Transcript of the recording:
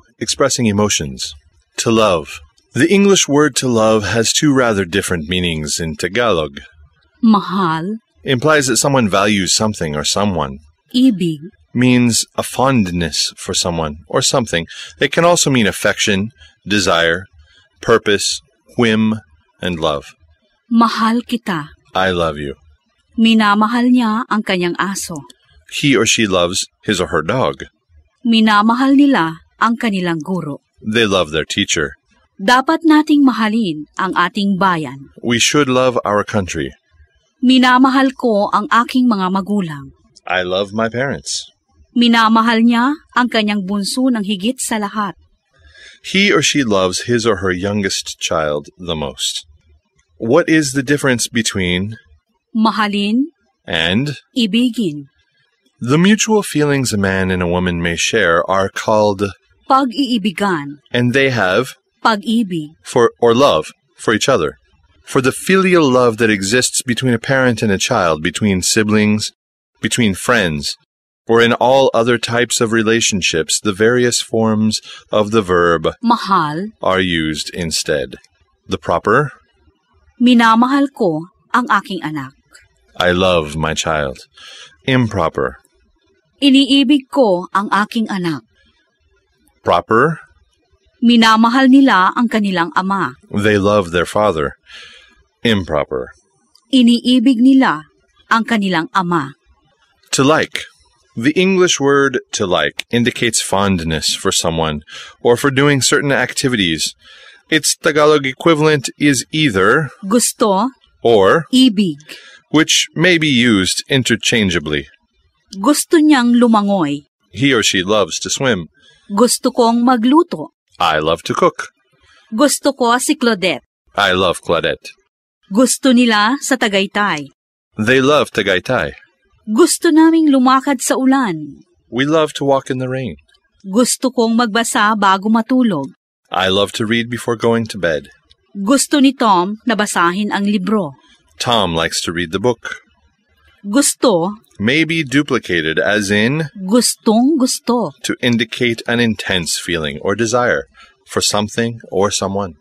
to, expressing emotions. To love. The English word to love has two rather different meanings in Tagalog. Mahal, Implies that someone values something or someone. ibig, Means a fondness for someone or something. It can also mean affection, desire, purpose, whim, and love. mahal kita. I love you. Minamahal niya ang kanyang aso. He or she loves his or her dog. Minamahal nila ang kanilang guro. They love their teacher. Dapat nating mahalin ang ating bayan. We should love our country. Minamahal ko ang aking mga magulang. I love my parents. Minamahal niya ang kanyang bunso ng higit sa lahat. He or she loves his or her youngest child the most. What is the difference between Mahalin, and? ibigin. The mutual feelings a man and a woman may share are called, Pag-iibigan, and they have, pag-ibig. or love, for each other. For the filial love that exists between a parent and a child, between siblings, between friends, or in all other types of relationships, the various forms of the verb Mahal, are used instead. The proper, minamahal ko ang aking anak. I love my child. Improper, Iniibig ko ang aking anak. proper, Minamahal nila ang kanilang ama. they love their father. Improper. Iniibig nila ang kanilang ama. To like. The English word to like indicates fondness for someone or for doing certain activities. Its Tagalog equivalent is either Gusto, or, ibig. which may be used interchangeably. Gusto niyang lumangoy. He or she loves to swim. Gusto kong magluto. I love to cook. Gusto ko si Claudette. I love Claudette. Gusto nila sa Tagaytay. They love Tagaytay. Gusto naming lumakad sa ulan. We love to walk in the rain. Gusto kong magbasa bago matulog. I love to read before going to bed. Gusto ni Tom na basahin ang libro. Tom likes to read the book. Gusto, May be duplicated as in gustong gusto. to indicate an intense feeling or desire for something or someone.